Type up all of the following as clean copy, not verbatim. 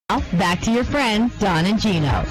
Back to your friends, Don and Gino. You are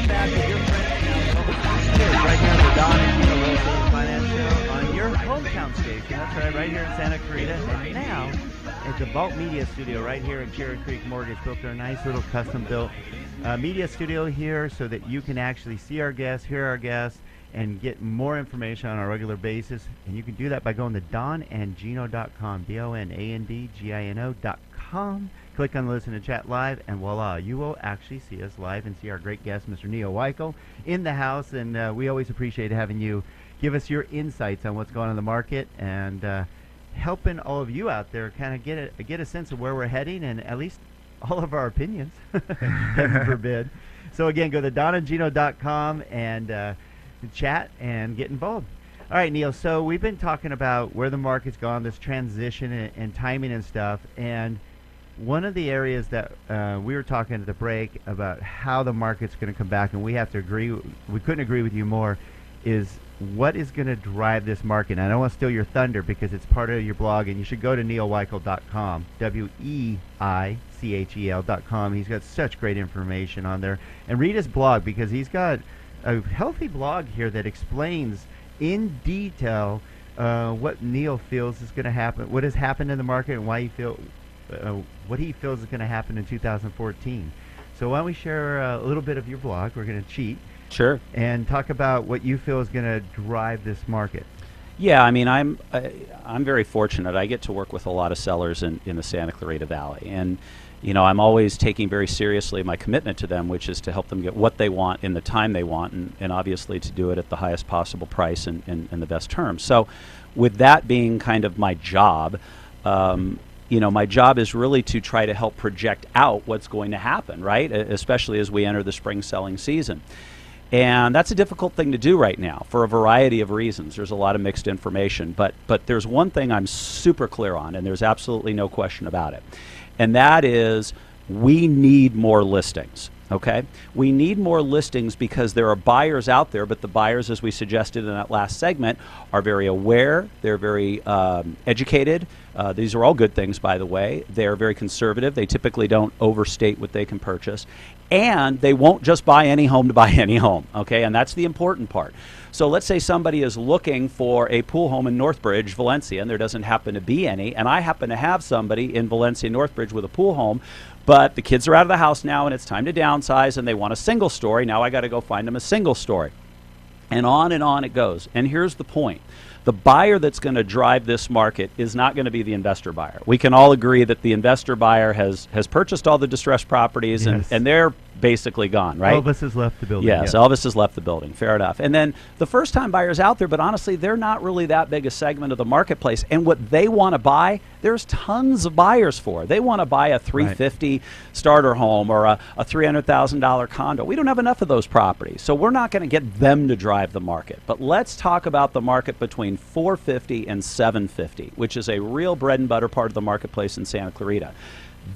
back with your friends now, right here on the Don and Gino Real Estate Finance Show on your hometown station. That's right here in Santa Clarita. And now at the Vault Media Studio right here in Cherry Creek Mortgage. Built our nice little custom-built media studio here so that you can actually see our guests, hear our guests, and get more information on a regular basis. And you can do that by going to donandgino.com, donandgino.com. Click on Listen and Chat Live, and voila, you will actually see us live and see our great guest, Mr. Neal Weichel, in the house. And we always appreciate having you give us your insights on what's going on in the market and helping all of you out there kind of get a sense of where we're heading and at least all of our opinions, heaven forbid. So again, go to donandgino.com and chat and get involved. All right, Neal, so we've been talking about where the market's gone, this transition and timing and stuff, and one of the areas that we were talking at the break about how the market's going to come back, and we have to agree, we couldn't agree with you more, is what is going to drive this market. And I don't want to steal your thunder because it's part of your blog, and you should go to nealweichel.com, WEICHEL.com. He's got such great information on there. And read his blog because he's got a healthy blog here that explains in detail what Neal feels is going to happen, what has happened in the market, and why what he feels is going to happen in 2014. So why don't we share a little bit of your blog? We're going to cheat. Sure. And talk about what you feel is going to drive this market. Yeah, I mean, I'm very fortunate. I get to work with a lot of sellers in the Santa Clarita Valley, and you know, I'm always taking very seriously my commitment to them, which is to help them get what they want in the time they want, and obviously to do it at the highest possible price and the best terms. So, with that being kind of my job. You know, my job is really to try to help project out what's going to happen, right? Especially as we enter the spring selling season. And that's a difficult thing to do right now for a variety of reasons. There's a lot of mixed information, but there's one thing I'm super clear on, and there's absolutely no question about it. And that is we need more listings. Okay, we need more listings because there are buyers out there, but the buyers, as we suggested in that last segment, are very aware. They're very educated. These are all good things, by the way. They're very conservative. They typically don't overstate what they can purchase. And they won't just buy any home to buy any home, okay? And that's the important part. So let's say somebody is looking for a pool home in Northbridge, Valencia, and there doesn't happen to be any, and I happen to have somebody in Valencia, Northbridge with a pool home, but the kids are out of the house now and it's time to downsize and they want a single story. Now I got to go find them a single story. And on it goes. And here's the point. The buyer that's going to drive this market is not going to be the investor buyer. We can all agree that the investor buyer has purchased all the distressed properties, yes, and they're basically gone, right? Elvis has left the building. Yes, Elvis has left the building. Fair enough. And then the first-time buyers out there, but honestly, they're not really that big a segment of the marketplace. And what they want to buy, there's tons of buyers for. They want to buy a $350,000 starter home or a $300,000 condo. We don't have enough of those properties, so we're not going to get them to drive the market. But let's talk about the market between $450,000 and $750,000, which is a real bread and butter part of the marketplace in Santa Clarita.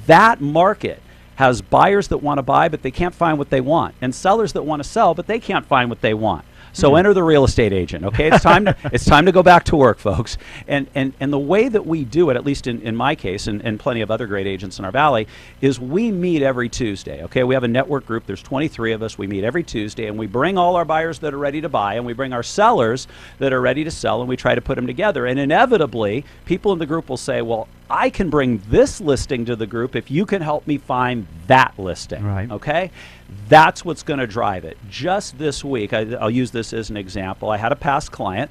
That market has buyers that want to buy, but they can't find what they want, and sellers that want to sell, but they can't find what they want. So enter the real estate agent, okay? It's time to go back to work, folks. And the way that we do it, at least in my case, and plenty of other great agents in our valley, is we meet every Tuesday, okay? We have a network group. There's 23 of us. We meet every Tuesday, and we bring all our buyers that are ready to buy, and we bring our sellers that are ready to sell, and we try to put them together. And inevitably, people in the group will say, well, I can bring this listing to the group if you can help me find that listing, right, okay? That's what's going to drive it. Just this week, I'll use this as an example. I had a past client.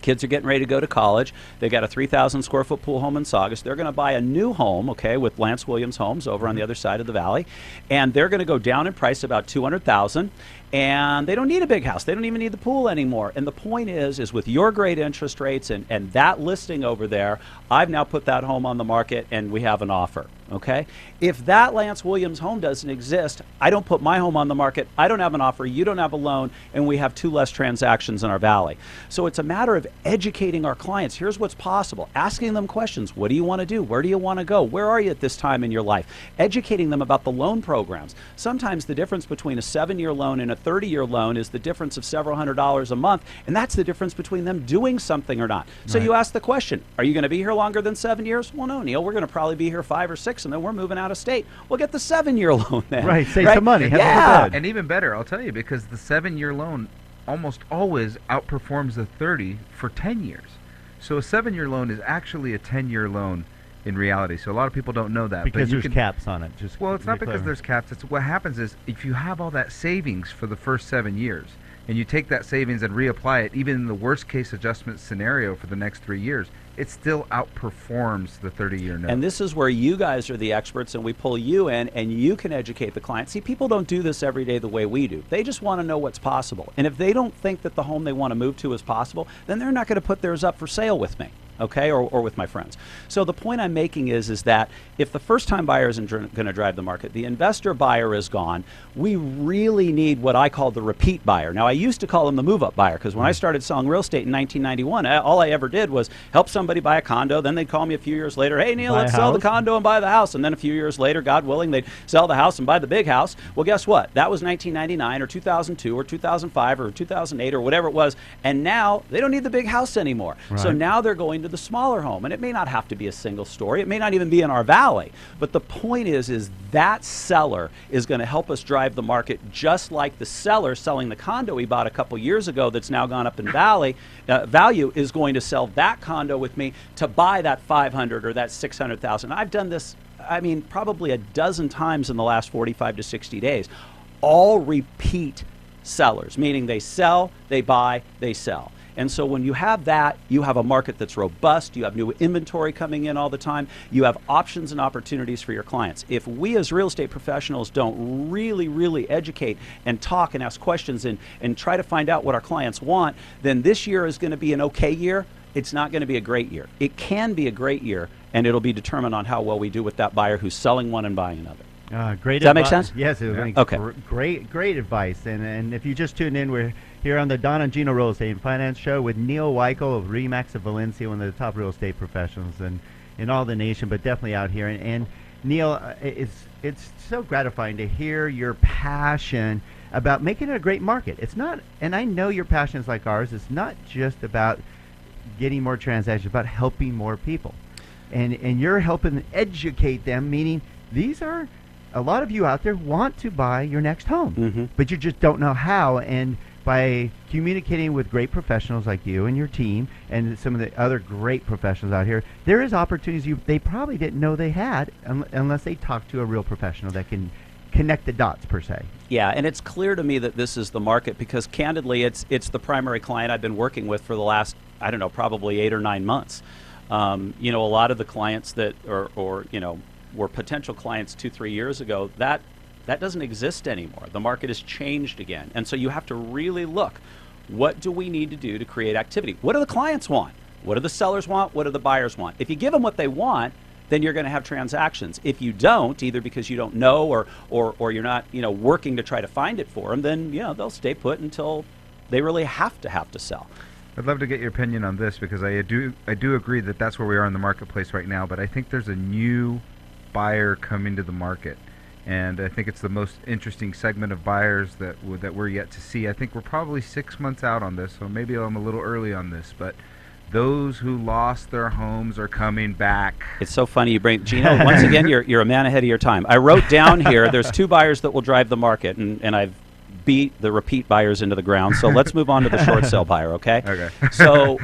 Kids are getting ready to go to college. They got a 3,000 square foot pool home in Saugus. They're going to buy a new home, okay, with Lance Williams Homes over on the other side of the valley, and they're going to go down in price about $200,000. And they don't need a big house. They don't even need the pool anymore. And the point is with your great interest rates and that listing over there, I've now put that home on the market and we have an offer, okay? If that Lance Williams home doesn't exist, I don't put my home on the market, I don't have an offer, you don't have a loan, and we have 2 less transactions in our valley. So it's a matter of educating our clients. Here's what's possible. Asking them questions. What do you want to do? Where do you want to go? Where are you at this time in your life? Educating them about the loan programs. Sometimes the difference between a 7-year loan and a 30-year loan is the difference of several $100s a month, and that's the difference between them doing something or not. So you ask the question, are you going to be here longer than 7 years? Well, no, Neal, we're going to probably be here 5 or 6, and then we're moving out of state. We'll get the 7-year loan then. Right, save some money. Yeah. And even better, I'll tell you, because the 7-year loan almost always outperforms the 30 for 10 years. So a 7-year loan is actually a 10-year loan in reality. So a lot of people don't know that. Because there's caps on it. Well, it's not because there's caps. It's what happens is if you have all that savings for the first 7 years, and you take that savings and reapply it, even in the worst case adjustment scenario for the next 3 years, it still outperforms the 30-year note. And this is where you guys are the experts, and we pull you in, and you can educate the client. See, people don't do this every day the way we do. They just want to know what's possible. And if they don't think that the home they want to move to is possible, then they're not going to put theirs up for sale with me. Okay, or with my friends. So the point I'm making is that if the first-time buyer isn't going to drive the market, the investor buyer is gone, we really need what I call the repeat buyer. Now, I used to call him the move-up buyer because when I started selling real estate in 1991, all I ever did was help somebody buy a condo. Then they'd call me a few years later, hey, Neal, let's sell the condo and buy the house. And then a few years later, God willing, they'd sell the house and buy the big house. Well, guess what? That was 1999 or 2002 or 2005 or 2008 or whatever it was. And now they don't need the big house anymore. Right. So now they're going to the smaller home, and it may not have to be a single story. It may not even be in our valley. But the point is that seller is going to help us drive the market, just like the seller selling the condo he bought a couple years ago that's now gone up in value is going to sell that condo with me to buy that 500 or that 600,000. I've done this, I mean, probably a dozen times in the last 45 to 60 days. All repeat sellers, meaning they sell, they buy, they sell. And so when you have that, you have a market that's robust, you have new inventory coming in all the time, you have options and opportunities for your clients. If we as real estate professionals don't really educate and talk and ask questions and try to find out what our clients want, then this year is going to be an okay year. It's not going to be a great year. It can be a great year, and it'll be determined on how well we do with that buyer who's selling one and buying another. Great. Does that make sense? Yes, it was okay. Great advice. And if you just tuned in, we're here on the Don and Gino Real Estate and Finance Show with Neal Weichel of RE/MAX of Valencia, one of the top real estate professionals in all the nation, but definitely out here. And Neal, it's so gratifying to hear your passion about making it a great market. It's not, and I know your passion is like ours. It's not just about getting more transactions, about helping more people, and you're helping educate them. Meaning, these are a lot of you out there want to buy your next home, but you just don't know how. And by communicating with great professionals like you and your team and some of the other great professionals out here, there is opportunities they probably didn't know they had unless they talked to a real professional that can connect the dots, per se. Yeah, and it's clear to me that this is the market because, candidly, it's the primary client I've been working with for the last, I don't know, probably 8 or 9 months. You know, a lot of the clients that or you know, were potential clients 2-3 years ago, that doesn't exist anymore. The market has changed again. And so you have to really look, what do we need to do to create activity? What do the clients want? What do the sellers want? What do the buyers want? If you give them what they want, then you're going to have transactions. If you don't, either because you don't know or you're not, you know, working to try to find it for them, then, you know, they'll stay put until they really have to sell. I'd love to get your opinion on this because I do agree that that's where we are in the marketplace right now, but I think there's a new buyer coming to the market. And I think it's the most interesting segment of buyers that we're yet to see. I think we're probably 6 months out on this, so maybe I'm a little early on this, but those who lost their homes are coming back. It's so funny you bring, Gino, once again, you're a man ahead of your time. I wrote down here, there's 2 buyers that will drive the market, and I've beat the repeat buyers into the ground, so let's move on to the short sale buyer, okay? Okay. So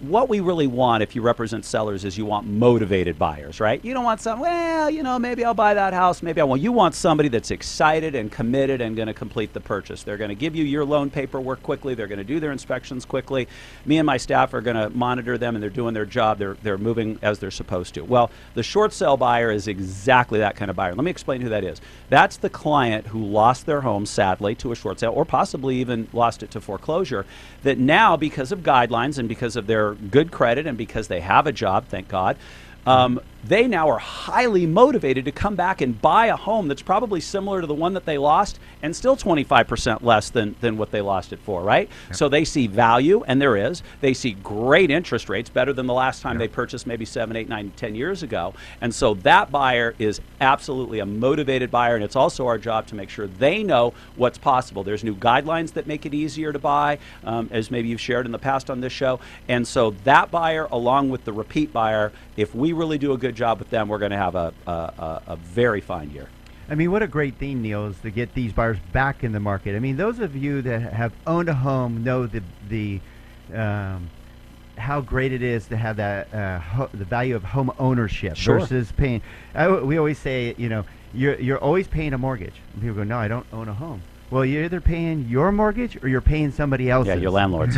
what we really want, if you represent sellers, is you want motivated buyers, right? You don't want some, well, you know, maybe I'll buy that house, maybe I won't. You want somebody that's excited and committed and going to complete the purchase. They're going to give you your loan paperwork quickly. They're going to do their inspections quickly. Me and my staff are going to monitor them, and they're doing their job. They're moving as they're supposed to. Well, the short sale buyer is exactly that kind of buyer. Let me explain who that is. That's the client who lost their home, sadly, to a short sale, or possibly even lost it to foreclosure, that now, because of guidelines and because of their good credit and because they have a job, thank God, they now are highly motivated to come back and buy a home that's probably similar to the one that they lost and still 25% less than what they lost it for, right? Yep. So they see value, and there is. They see great interest rates, better than the last time they purchased maybe 7, 8, 9, 10 years ago. And so that buyer is absolutely a motivated buyer, and it's also our job to make sure they know what's possible. There's new guidelines that make it easier to buy, as maybe you've shared in the past on this show. And so that buyer, along with the repeat buyer, if we really do a good job with them, we're going to have a very fine year. I mean, what a great theme, Neal, is to get these buyers back in the market. I mean, those of you that have owned a home know the how great it is to have that the value of home ownership versus paying. We always say, you know, you're always paying a mortgage. And people go, no, I don't own a home. Well, you're either paying your mortgage or you're paying somebody else's. Yeah, your landlord's.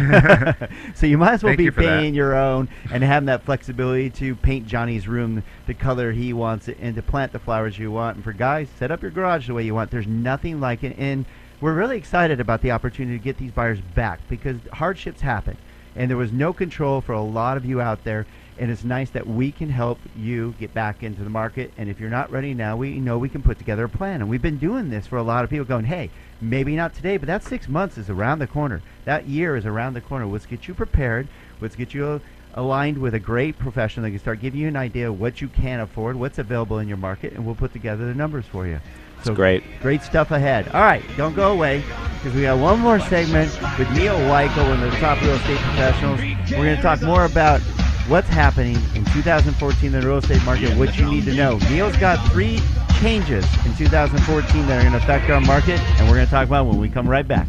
So you might as well be paying that. your own and having that flexibility to paint Johnny's room the color he wants and to plant the flowers you want. And for guys, set up your garage the way you want. There's nothing like it. And we're really excited about the opportunity to get these buyers back because hardships happen. And there was no control for a lot of you out there. And it's nice that we can help you get back into the market. And if you're not ready now, we know we can put together a plan. And we've been doing this for a lot of people going, hey, maybe not today, but that 6 months is around the corner. That year is around the corner. Let's get you prepared. Let's get you aligned with a great professional that can start giving you an idea of what you can afford, what's available in your market, and we'll put together the numbers for you. So great stuff ahead. All right, don't go away because we got one more segment with Neal Weichel, one of the top real estate professionals. We're going to talk more about what's happening in 2014 in the real estate market, what you need to know. Neal's got 3 changes in 2014 that are going to affect our market, and we're going to talk about it when we come right back.